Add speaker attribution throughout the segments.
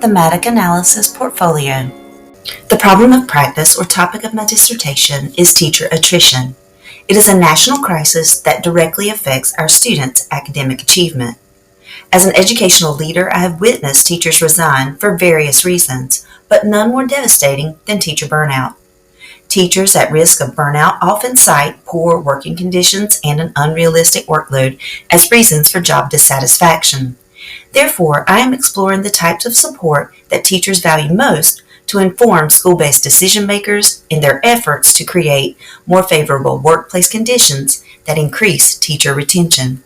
Speaker 1: Thematic Analysis Portfolio. The problem of practice or topic of my dissertation is teacher attrition. It is a national crisis that directly affects our students' academic achievement. As an educational leader, I have witnessed teachers resign for various reasons, but none more devastating than teacher burnout. Teachers at risk of burnout often cite poor working conditions and an unrealistic workload as reasons for job dissatisfaction. Therefore, I am exploring the types of support that teachers value most to inform school-based decision makers in their efforts to create more favorable workplace conditions that increase teacher retention.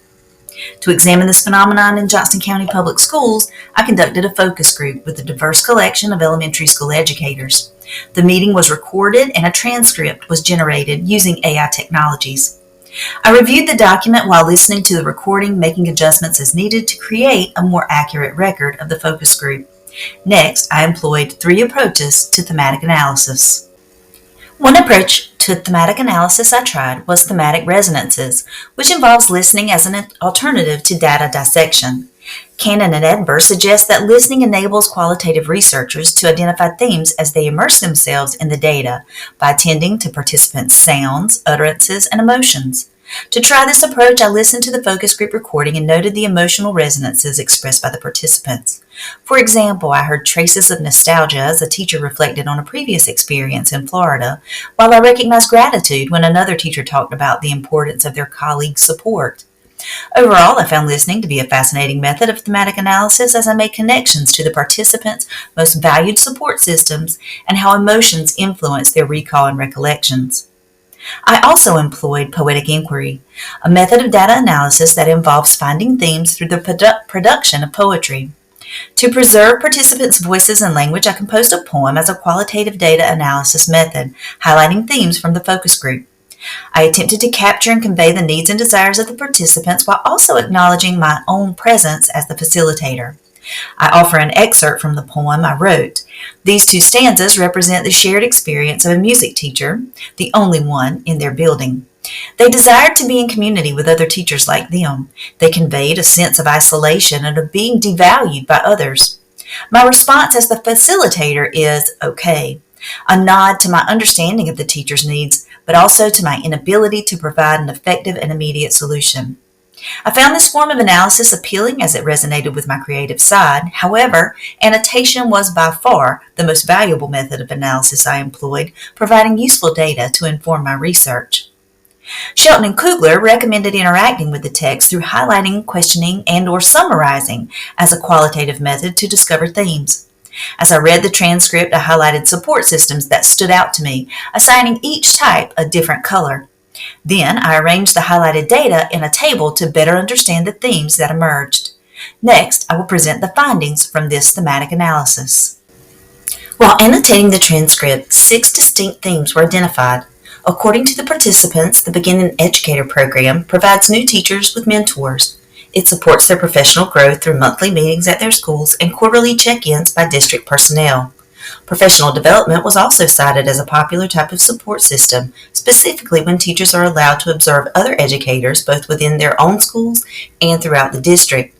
Speaker 1: To examine this phenomenon in Johnston County Public Schools, I conducted a focus group with a diverse collection of elementary school educators. The meeting was recorded and a transcript was generated using AI technologies. I reviewed the document while listening to the recording, making adjustments as needed to create a more accurate record of the focus group. Next, I employed 3 approaches to thematic analysis. One approach to thematic analysis I tried was thematic resonances, which involves listening as an alternative to data dissection. Cannon and Edinburgh suggest that listening enables qualitative researchers to identify themes as they immerse themselves in the data by attending to participants' sounds, utterances, and emotions. To try this approach, I listened to the focus group recording and noted the emotional resonances expressed by the participants. For example, I heard traces of nostalgia as a teacher reflected on a previous experience in Florida, while I recognized gratitude when another teacher talked about the importance of their colleagues' support. Overall, I found listening to be a fascinating method of thematic analysis as I made connections to the participants' most valued support systems and how emotions influence their recall and recollections. I also employed poetic inquiry, a method of data analysis that involves finding themes through the production of poetry. To preserve participants' voices and language, I composed a poem as a qualitative data analysis method, highlighting themes from the focus group. I attempted to capture and convey the needs and desires of the participants while also acknowledging my own presence as the facilitator. I offer an excerpt from the poem I wrote. These 2 stanzas represent the shared experience of a music teacher, the only one in their building. They desired to be in community with other teachers like them. They conveyed a sense of isolation and of being devalued by others. My response as the facilitator is okay, a nod to my understanding of the teacher's needs, but also to my inability to provide an effective and immediate solution. I found this form of analysis appealing as it resonated with my creative side. However, annotation was by far the most valuable method of analysis I employed, providing useful data to inform my research. Shelton and Kugler recommended interacting with the text through highlighting, questioning, and/or summarizing as a qualitative method to discover themes. As I read the transcript, I highlighted support systems that stood out to me, assigning each type a different color. Then I arranged the highlighted data in a table to better understand the themes that emerged. Next, I will present the findings from this thematic analysis. While annotating the transcript, 6 distinct themes were identified. According to the participants, the Beginning Educator program provides new teachers with mentors. It supports their professional growth through monthly meetings at their schools and quarterly check-ins by district personnel. Professional development was also cited as a popular type of support system, specifically when teachers are allowed to observe other educators both within their own schools and throughout the district.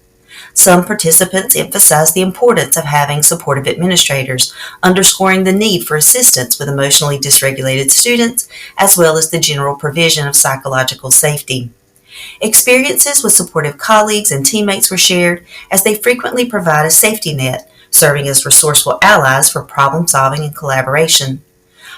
Speaker 1: Some participants emphasized the importance of having supportive administrators, underscoring the need for assistance with emotionally dysregulated students, as well as the general provision of psychological safety. Experiences with supportive colleagues and teammates were shared, as they frequently provide a safety net, serving as resourceful allies for problem solving and collaboration.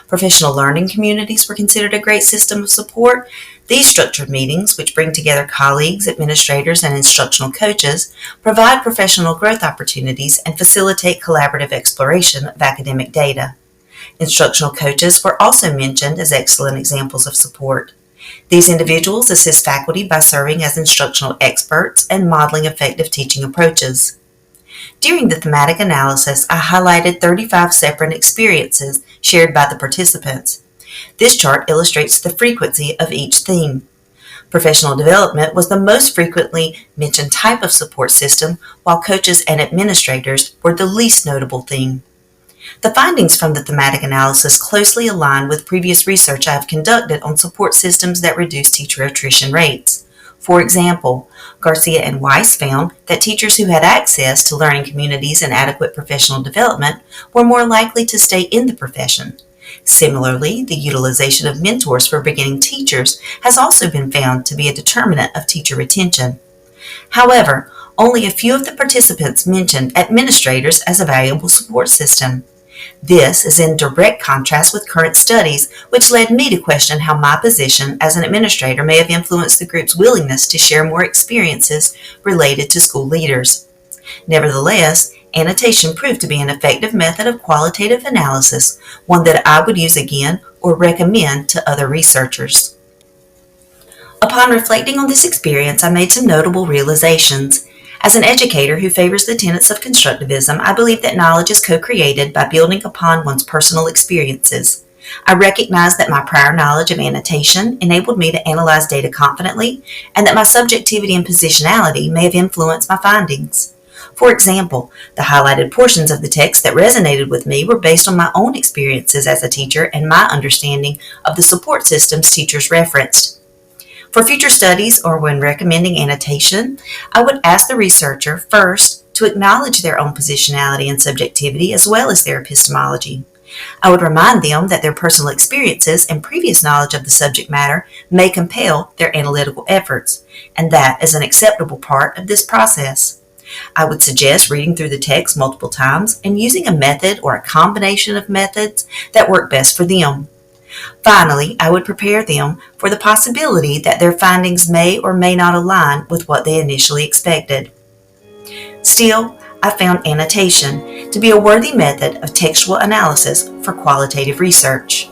Speaker 1: Professional learning communities were considered a great system of support. These structured meetings, which bring together colleagues, administrators, and instructional coaches, provide professional growth opportunities and facilitate collaborative exploration of academic data. Instructional coaches were also mentioned as excellent examples of support. These individuals assist faculty by serving as instructional experts and modeling effective teaching approaches. During the thematic analysis, I highlighted 35 separate experiences shared by the participants. This chart illustrates the frequency of each theme. Professional development was the most frequently mentioned type of support system, while coaches and administrators were the least notable theme. The findings from the thematic analysis closely align with previous research I have conducted on support systems that reduce teacher attrition rates. For example, Garcia and Weiss found that teachers who had access to learning communities and adequate professional development were more likely to stay in the profession. Similarly, the utilization of mentors for beginning teachers has also been found to be a determinant of teacher retention. However, only a few of the participants mentioned administrators as a valuable support system. This is in direct contrast with current studies, which led me to question how my position as an administrator may have influenced the group's willingness to share more experiences related to school leaders. Nevertheless, annotation proved to be an effective method of qualitative analysis, one that I would use again or recommend to other researchers. Upon reflecting on this experience, I made some notable realizations. As an educator who favors the tenets of constructivism, I believe that knowledge is co-created by building upon one's personal experiences. I recognize that my prior knowledge of annotation enabled me to analyze data confidently, and that my subjectivity and positionality may have influenced my findings. For example, the highlighted portions of the text that resonated with me were based on my own experiences as a teacher and my understanding of the support systems teachers referenced. For future studies or when recommending annotation, I would ask the researcher first to acknowledge their own positionality and subjectivity as well as their epistemology. I would remind them that their personal experiences and previous knowledge of the subject matter may compel their analytical efforts, and that is an acceptable part of this process. I would suggest reading through the text multiple times and using a method or a combination of methods that work best for them. Finally, I would prepare them for the possibility that their findings may or may not align with what they initially expected. Still, I found annotation to be a worthy method of textual analysis for qualitative research.